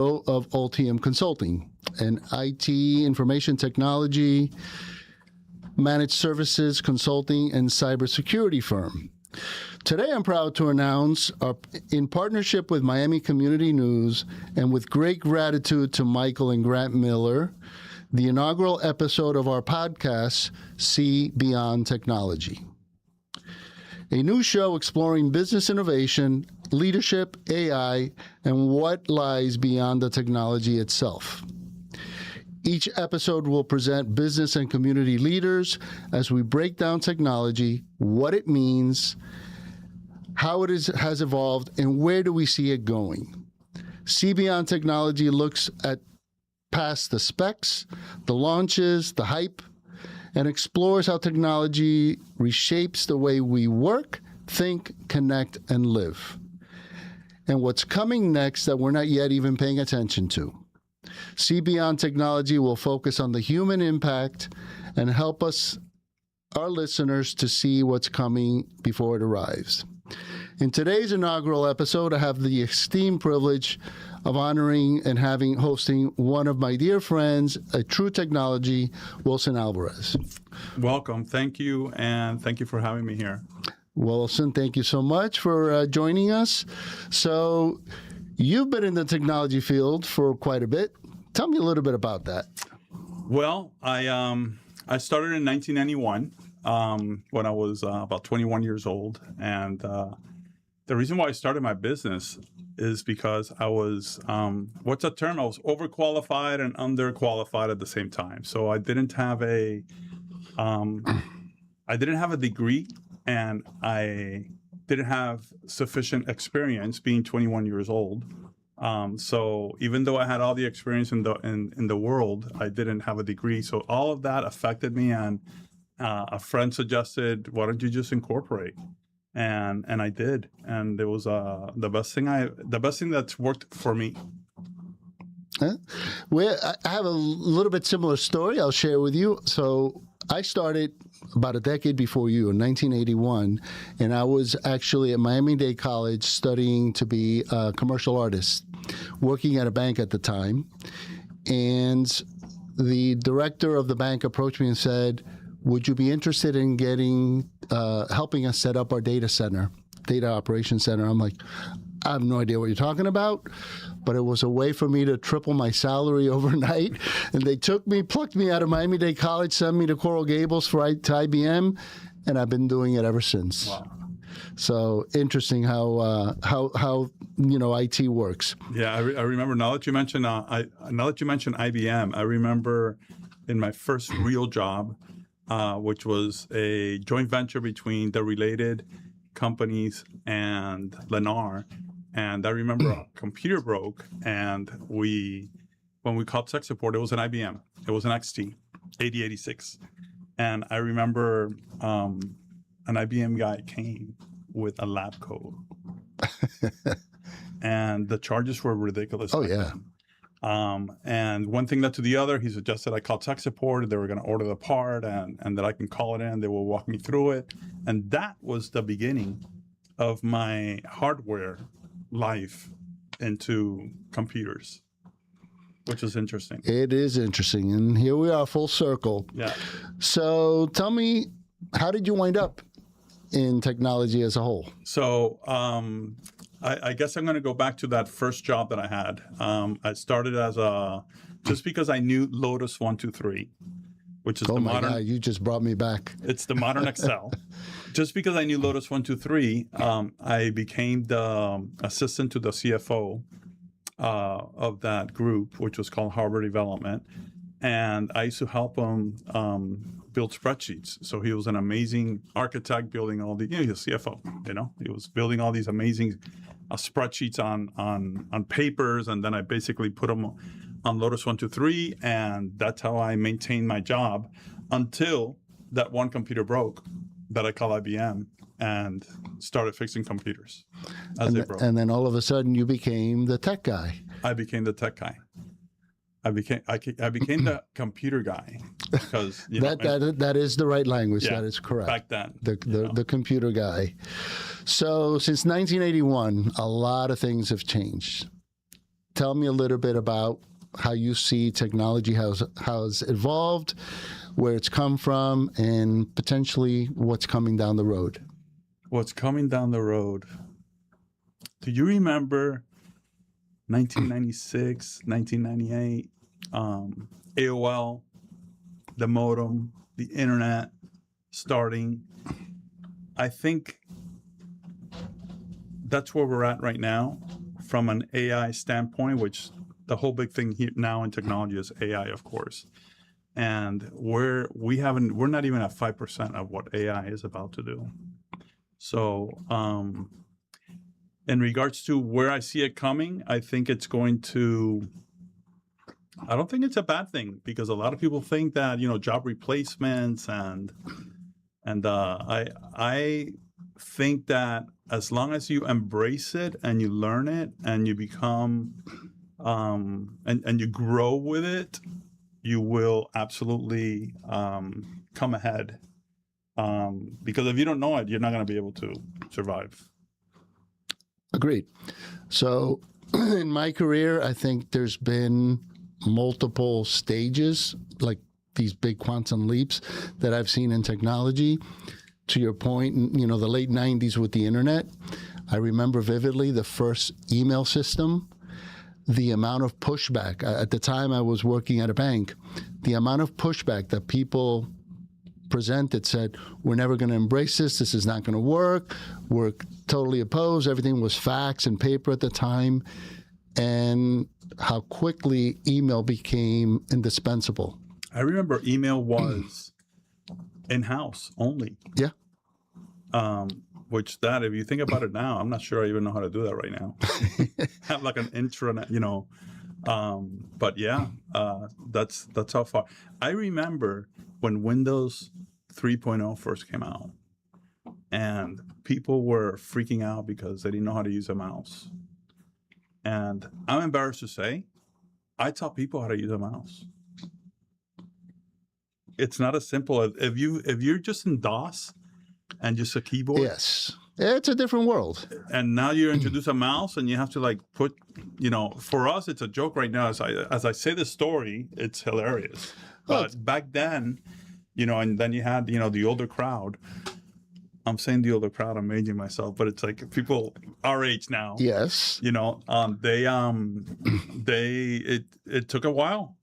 of ulltium Consulting, an IT information technology, managed services, consulting, and cybersecurity firm. Today, I'm proud to announce, in partnership with Miami Community News and with great gratitude to Michael and Grant Miller, the inaugural episode of our podcast, See Beyond Technology. A new show exploring business innovation, leadership, AI, and what lies beyond the technology itself. Each episode will present business and community leaders as we break down technology, what it means, how it has evolved, and where do we see it going. See Beyond Technology looks at past the specs, the launches, the hype, and explores how technology reshapes the way we work, think, connect, and live. And what's coming next that we're not yet even paying attention to. See Beyond Technology will focus on the human impact and help us, our listeners, to see what's coming before it arrives. In today's inaugural episode, I have the esteemed privilege of honoring and hosting one of my dear friends, a true technology, Wilson Alvarez. Welcome. Thank you. And thank you for having me here. Wilson, thank you so much for joining us. So you've been in the technology field for quite a bit. Tell me a little bit about that. Well, I started in 1991 when I was about 21 years old. And the reason why I started my business is because I was, what's the term? I was overqualified and underqualified at the same time. So I didn't have a degree, and I didn't have sufficient experience being 21 years old. So even though I had all the experience in the world, I didn't have a degree. So all of that affected me, and a friend suggested, "Why don't you just incorporate?" And I did, and it was the best thing that's worked for me. Well, I have a little bit similar story I'll share with you. So I started about a decade before you in 1981, and I was actually at Miami-Dade College studying to be a commercial artist, working at a bank at the time. And the director of the bank approached me and said, "Would you be interested in helping us set up our data operations center?" I'm like, "I have no idea what you're talking about," but it was a way for me to triple my salary overnight. And they plucked me out of Miami-Dade College, sent me to Coral Gables to IBM, and I've been doing it ever since. Wow. So interesting how IT works. Yeah, I remember. Now that you mentioned IBM, I remember in my first real job, which was a joint venture between the Related companies and Lennar. And I remember a computer broke, and when we called tech support, it was an IBM. It was an XT, 8086. And I remember an IBM guy came with a lab coat. And the charges were ridiculous. Oh, yeah. And one thing led to the other. He suggested I call tech support. They were going to order the part, and that I can call it in. They will walk me through it. And that was the beginning of my hardware life into computers, which is interesting. It is interesting. And here we are, full circle. Yeah. So tell me, how did you wind up in technology as a whole? So I guess I'm going to go back to that first job that I had. I started just because I knew Lotus 123, which is the modern. Oh my God, you just brought me back. It's the modern Excel. Just because I knew Lotus 123, I became the assistant to the CFO of that group, which was called Harbor Development. And I used to help him build spreadsheets. So he was an amazing architect building all the, he's a CFO, he was building all these amazing spreadsheets on papers. And then I basically put them on Lotus 123. And that's how I maintained my job until that one computer broke that I call IBM, and started fixing computers as they broke. And then all of a sudden you became the tech guy. I became the tech guy. I became the computer guy because that is the right language. Yeah, that is correct. Back then, the computer guy. So since 1981, a lot of things have changed. tell me a little bit about how you see technology has evolved, where it's come from, and potentially what's coming down the road. What's coming down the road? Do you remember 1996, 1998, AOL, the modem, the internet starting? I think that's where we're at right now from an AI standpoint, which the whole big thing here now in technology is AI, of course. And we're not even at 5% of what AI is about to do. So in regards to where I see it coming, I think it's going to, I don't think it's a bad thing, because a lot of people think that, job replacements and I think that as long as you embrace it and you learn it and you become and you grow with it, you will absolutely come ahead. Because if you don't know it, you're not going to be able to survive. Agreed. So in my career, I think there's been multiple stages, like these big quantum leaps that I've seen in technology. To your point, the late 90s with the internet, I remember vividly the first email system, the amount of pushback. At the time I was working at a bank, the amount of pushback that people presented said, we're never going to embrace this. This is not going to work. We're totally opposed. Everything was fax and paper at the time. And how quickly email became indispensable. I remember email was in-house only. Yeah. Which that, if you think about it now, I'm not sure I even know how to do that right now. Have like an intranet, but yeah, that's how far. I remember when Windows 3.0 first came out, and people were freaking out because they didn't know how to use a mouse. And I'm embarrassed to say, I taught people how to use a mouse. It's not as simple as if you're just in DOS and just a keyboard. Yes, it's a different world. And now you introduce a mouse, and you have to put, for us, it's a joke right now. As I say this story, it's hilarious. But back then, and then you had, the older crowd. I'm saying the older crowd, I'm aging myself, but it's like people our age now. Yes. It took a while.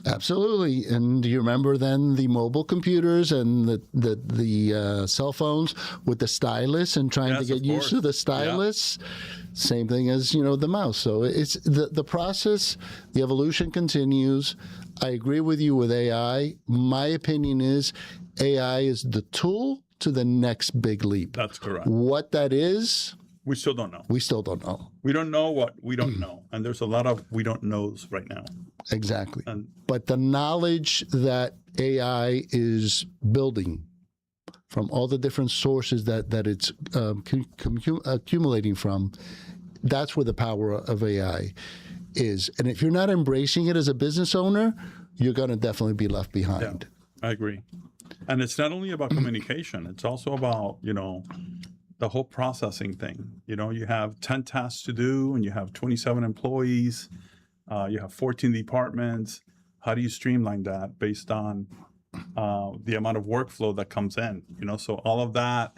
Absolutely. And do you remember then the mobile computers and the cell phones with the stylus and trying to get used to the stylus? Yeah. Same thing as, the mouse. So it's the process, the evolution continues. I agree with you with AI. My opinion is AI is the tool to the next big leap. That's correct. What that is, we still don't know. We still don't know. We don't know what we don't know. And there's a lot of we don't knows right now. Exactly. But the knowledge that AI is building from all the different sources that it's accumulating from, that's where the power of AI is. And if you're not embracing it as a business owner, you're going to definitely be left behind. Yeah, I agree. And it's not only about communication. It's also about, the whole processing thing. You have 10 tasks to do, and you have 27 employees. You have 14 departments. How do you streamline that based on the amount of workflow that comes in? So all of that.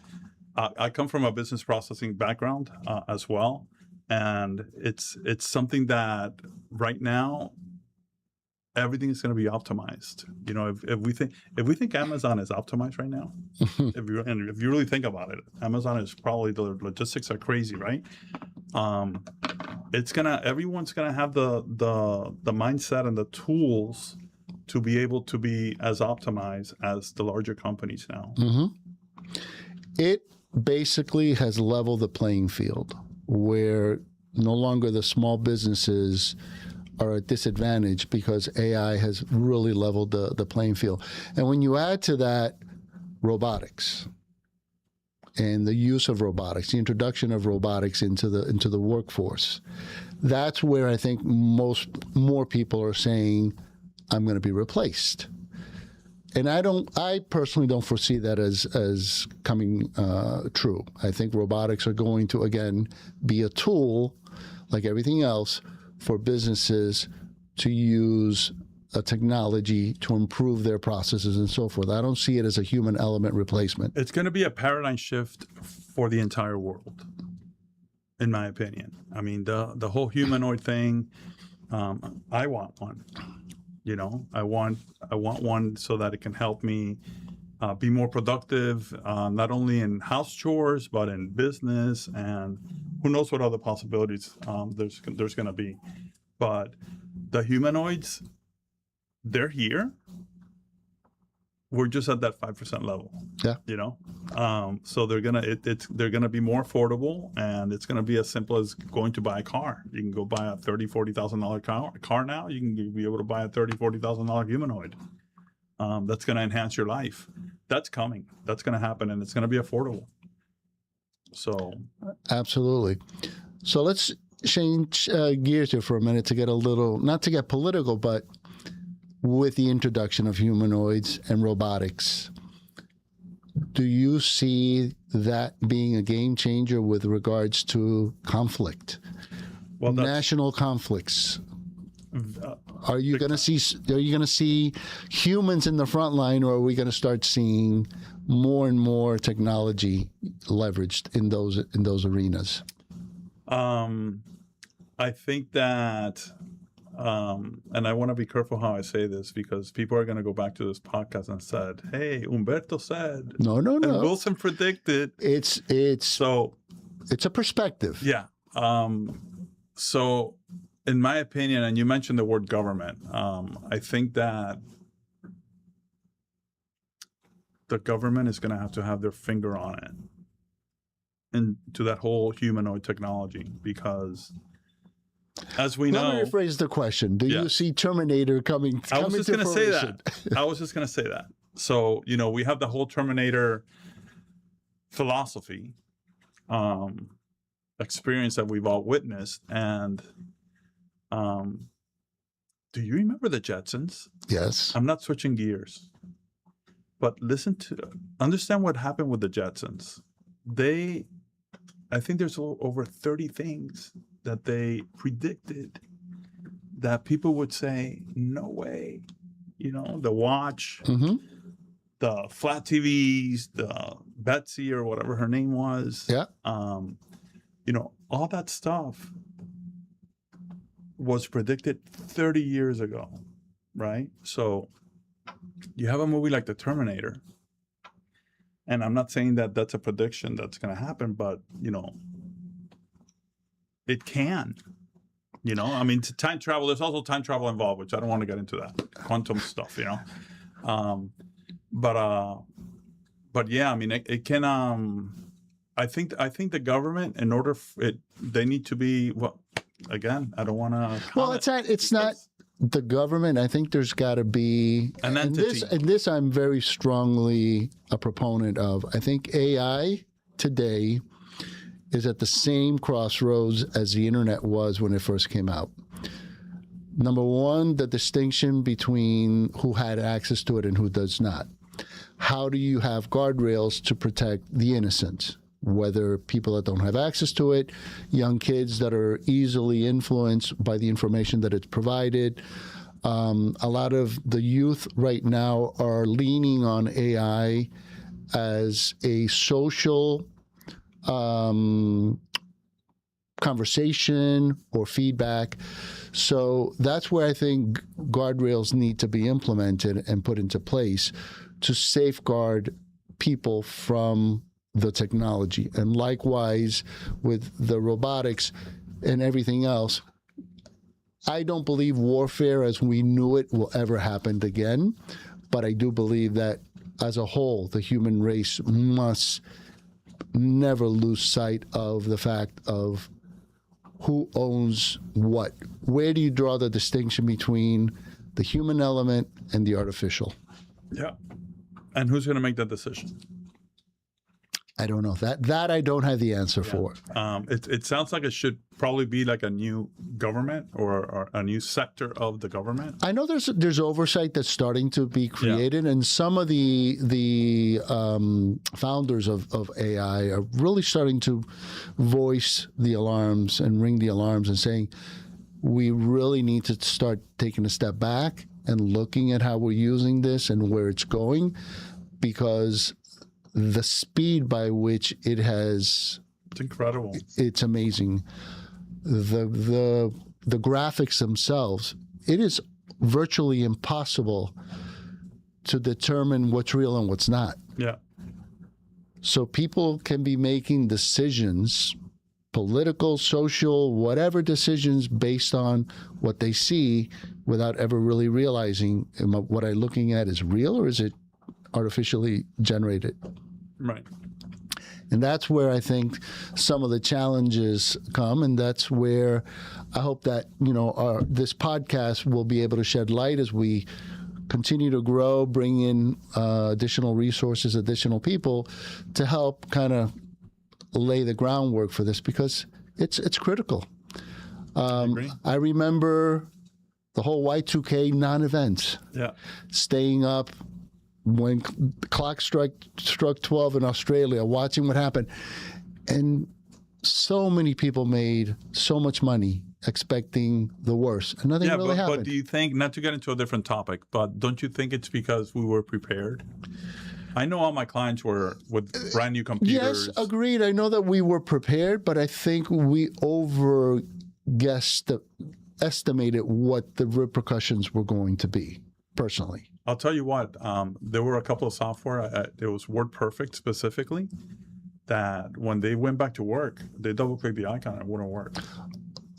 I come from a business processing background as well, and it's something that right now everything is going to be optimized. If we think Amazon is optimized right now, if you really think about it, Amazon is probably, the logistics are crazy, right? Everyone's gonna have the mindset and the tools to be able to be as optimized as the larger companies now. Mm-hmm. It basically has leveled the playing field, where no longer the small businesses are at disadvantage because AI has really leveled the playing field. And when you add to that robotics and the use of robotics, the introduction of robotics into the workforce, that's where I think more people are saying, I'm going to be replaced. And I personally don't foresee that as coming true. I think robotics are going to, again, be a tool, like everything else, for businesses to use a technology to improve their processes and so forth. I don't see it as a human element replacement. It's going to be a paradigm shift for the entire world, in my opinion. I mean, the whole humanoid thing, I want one. I want one so that it can help me be more productive, not only in house chores, but in business, and who knows what other possibilities there's going to be. But the humanoids, they're here. We're just at that 5% level. Yeah. So they're gonna be more affordable, and it's gonna be as simple as going to buy a car. You can go buy a $30,000-$40,000 car now. You can be able to buy a $30,000-$40,000 humanoid. That's gonna enhance your life. That's coming. That's gonna happen, and it's gonna be affordable. So absolutely. So let's change gears here for a minute to get a little, not to get political, but with the introduction of humanoids and robotics, do you see that being a game changer with regards to conflict, national conflicts? Are you going to see humans in the front line, or are we going to start seeing more and more technology leveraged in those arenas? I think that. And I want to be careful how I say this, because people are going to go back to this podcast and said, "Hey, Humberto said." No. And Wilson predicted. It's a perspective. Yeah. So, in my opinion, and you mentioned the word government, I think that the government is going to have their finger on it, and to that whole humanoid technology, because, as we know, let me rephrase the question. Do you see Terminator coming I was just to going to say fruition? that. I was just going to say that. So, we have the whole Terminator philosophy, experience that we've all witnessed. And do you remember the Jetsons? Yes. I'm not switching gears, but understand what happened with the Jetsons. I think there's over 30 things that they predicted that people would say, no way. The watch, the flat TVs, the Betsy or whatever her name was. Yeah. All that stuff was predicted 30 years ago, right? So you have a movie like The Terminator, and I'm not saying that that's a prediction that's going to happen, but, it can. I mean, to time travel, there's also time travel involved, which I don't want to get into that quantum stuff, But yeah, I mean, it can. I think the government, in order they need to be. Well, again, I don't want to. Well, it's not the government. I think there's got to be an entity. And this I'm very strongly a proponent of. I think AI today is at the same crossroads as the internet was when it first came out. Number one, the distinction between who had access to it and who does not. How do you have guardrails to protect the innocent, whether people that don't have access to it, young kids that are easily influenced by the information that it's provided? A lot of the youth right now are leaning on AI as a social conversation or feedback. So that's where I think guardrails need to be implemented and put into place to safeguard people from the technology. And likewise with the robotics and everything else, I don't believe warfare as we knew it will ever happen again, but I do believe that as a whole, the human race must never lose sight of the fact of who owns what. Where do you draw the distinction between the human element and the artificial? Yeah. And who's going to make that decision? I don't know. That I don't have the answer for. It sounds like it should probably be like a new government or a new sector of the government. I know there's oversight that's starting to be created, and some of the founders of AI are really starting to voice the alarms and ring the alarms and saying, we really need to start taking a step back and looking at how we're using this and where it's going, because the speed by which it has, It's incredible. it's amazing. The graphics themselves, it is virtually impossible to determine what's real and what's not. Yeah. So people can be making decisions, political, social, whatever decisions, based on what they see without ever really realizing, what I'm looking at is real or is it artificially generated? Right. And that's where I think some of the challenges come, and that's where I hope that, this podcast will be able to shed light as we continue to grow, bring in additional resources, additional people to help kind of lay the groundwork for this, because it's critical. I remember the whole Y2K non-events. Yeah. Staying up when the clock struck 12 in Australia, watching what happened. And so many people made so much money expecting the worst. And nothing really happened. But do you think, not to get into a different topic, but don't you think it's because we were prepared? I know all my clients were with brand new computers. Yes, agreed. I know that we were prepared, but I think we estimated what the repercussions were going to be, personally. I'll tell you what, there were a couple of software, it was WordPerfect specifically, that when they went back to work, they double-clicked the icon and it wouldn't work.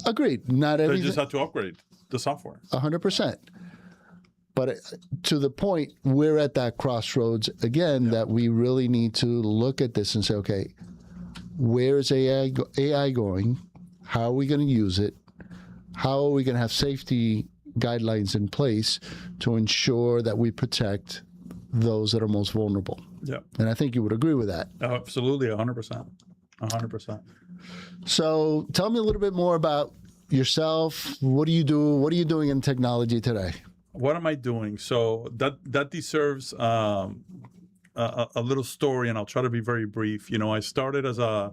Agreed. Not They everything. just had to upgrade the software. 100%. But to the point, we're at that crossroads again, that we really need to look at this and say, okay, where is AI going? How are we going to use it? How are we going to have safety guidelines in place to ensure that we protect those that are most vulnerable? Yeah. And I think you would agree with that. Absolutely, 100%. 100%. So tell me a little bit more about yourself. What do you do? What are you doing in technology today? What am I doing? So that deserves a little story, and I'll try to be very brief. I started as a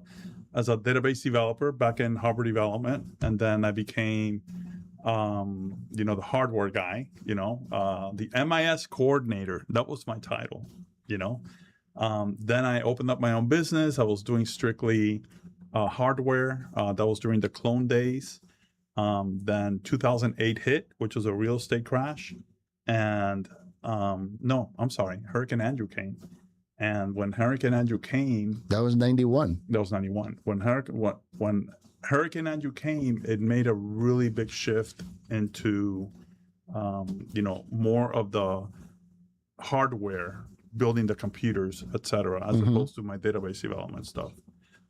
database developer back in hardware development, and then I became the hardware guy, the MIS coordinator. That was my title, Then I opened up my own business. I was doing strictly hardware. That was during the clone days. Then 2008 hit, which was a real estate crash. And Hurricane Andrew came. And when Hurricane Andrew came... That was 91. That was 91. When Hurricane Andrew came, it made a really big shift into, more of the hardware, building the computers, et cetera, as opposed to my database development stuff.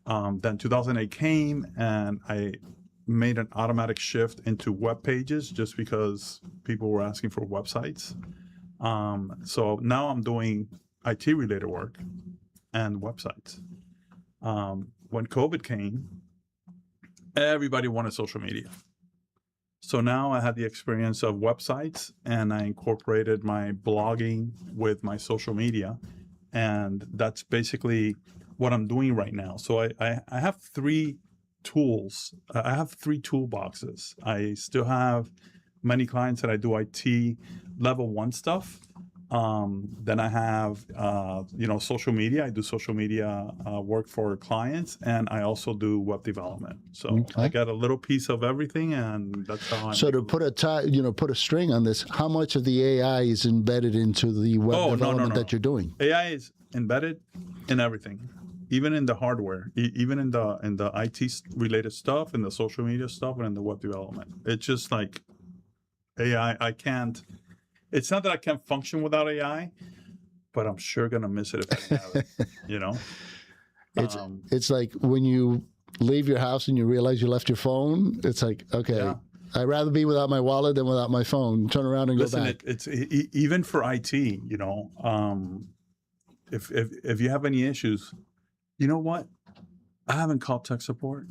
Then 2008 came, and I made an automatic shift into web pages just because people were asking for websites. So now I'm doing IT-related work and websites. When COVID came, everybody wanted social media. So now I had the experience of websites, and I incorporated my blogging with my social media. And that's basically what I'm doing right now. So I have three tools. I have three toolboxes. I still have many clients that I do IT level 1 stuff. Then I have, social media. I do social media work for clients, and I also do web development. So I got a little piece of everything, and that's how I'm. So to put a string on this, how much of the AI is embedded into the web development that you're doing? AI is embedded in everything, even in the hardware, even in the IT related stuff, in the social media stuff, and in the web development. It's just like AI. I can't. It's not that I can't function without AI, but I'm sure gonna miss it if I have it. It's like when you leave your house and you realize you left your phone. It's like, okay, I'd rather be without my wallet than without my phone. Turn around and go back. It's even for IT. If you have any issues, you know what? I haven't called tech support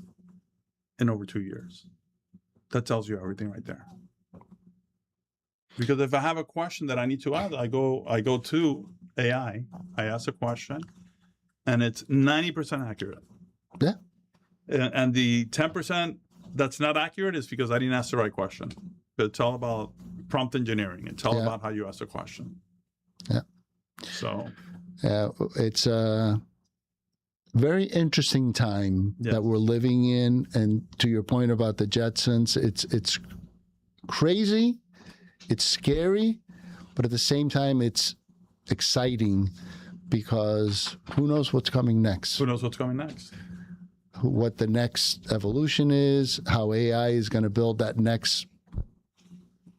in over 2 years. That tells you everything right there. Because if I have a question that I need to ask, I go to AI, I ask a question, and it's 90% accurate. Yeah. And the 10% that's not accurate is because I didn't ask the right question. But it's all about prompt engineering. It's all about how you ask the question. Yeah. So. It's a very interesting time that we're living in. And to your point about the Jetsons, it's crazy, it's scary, but at the same time, it's exciting because who knows what's coming next? Who knows what's coming next? What the next evolution is, how AI is going to build that next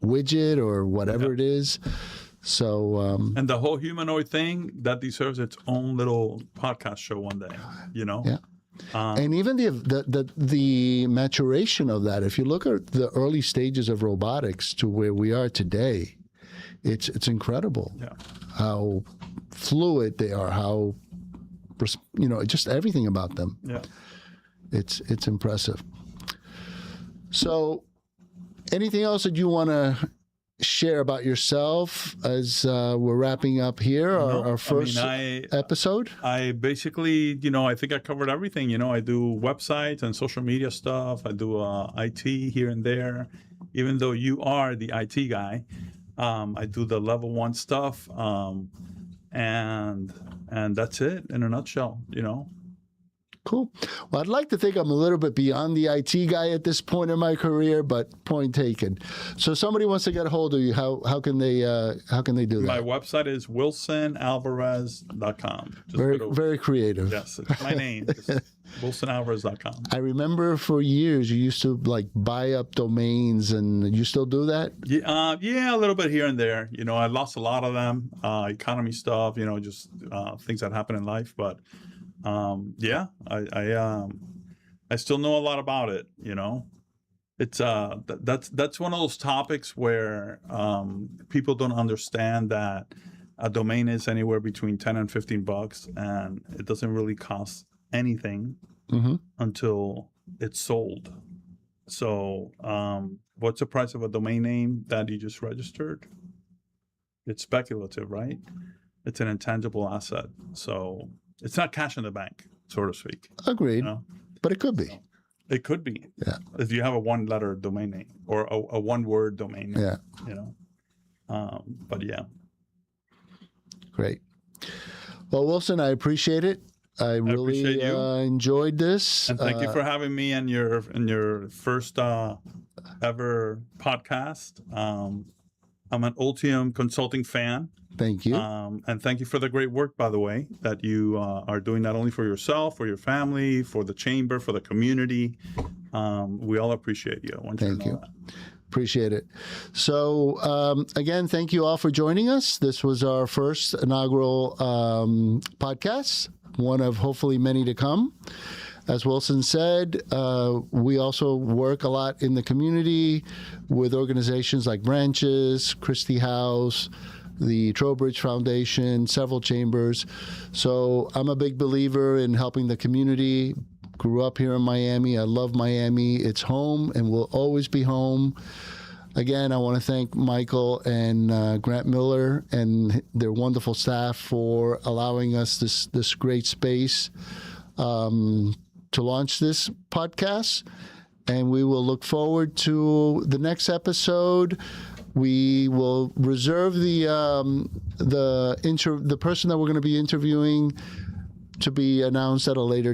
widget or whatever it is. So and the whole humanoid thing that deserves its own little podcast show one day, you know. Yeah. And even the maturation of that. If you look at the early stages of robotics to where we are today, it's incredible. Yeah. How fluid they are. How just everything about them. Yeah. It's impressive. So, anything else that you want to share about yourself as we're wrapping up here, our first episode? I basically, I think I covered everything. I do websites and social media stuff. I do IT here and there. Even though you are the IT guy, I do the level 1 stuff, and that's it in a nutshell. Cool. Well, I'd like to think I'm a little bit beyond the IT guy at this point in my career, but point taken. So if somebody wants to get a hold of you, how can they do that? My website is wilsonalvarez.com. Very creative. Yes, it's my name. wilsonalvarez.com. I remember for years you used to buy up domains, and you still do that? Yeah, a little bit here and there. I lost a lot of them, economy stuff. Just things that happen in life, but. I still know a lot about it. It's that's one of those topics where people don't understand that a domain is anywhere between $10 and $15, and it doesn't really cost anything until it's sold. So, what's the price of a domain name that you just registered? It's speculative, right? It's an intangible asset. So. It's not cash in the bank, so to speak. Agreed. But it could be. So, it could be. Yeah. If you have a 1-letter domain name or a 1-word domain name. Yeah. But yeah. Great. Well, Wilson, I appreciate it. I really enjoyed this. And thank you for having me in your first ever podcast. I'm an ulltium consulting fan. Thank you. And thank you for the great work, by the way, that you are doing not only for yourself, for your family, for the chamber, for the community. We all appreciate you. Thank you. Appreciate it. So, again, thank you all for joining us. This was our first inaugural podcast, one of hopefully many to come. As Wilson said, we also work a lot in the community with organizations like Branches, Christie House, the Trowbridge Foundation, several chambers. So I'm a big believer in helping the community. Grew up here in Miami. I love Miami. It's home and will always be home. Again, I want to thank Michael and Grant Miller and their wonderful staff for allowing us this great space to launch this podcast. And we will look forward to the next episode. We will reserve the person that we're going to be interviewing to be announced at a later date.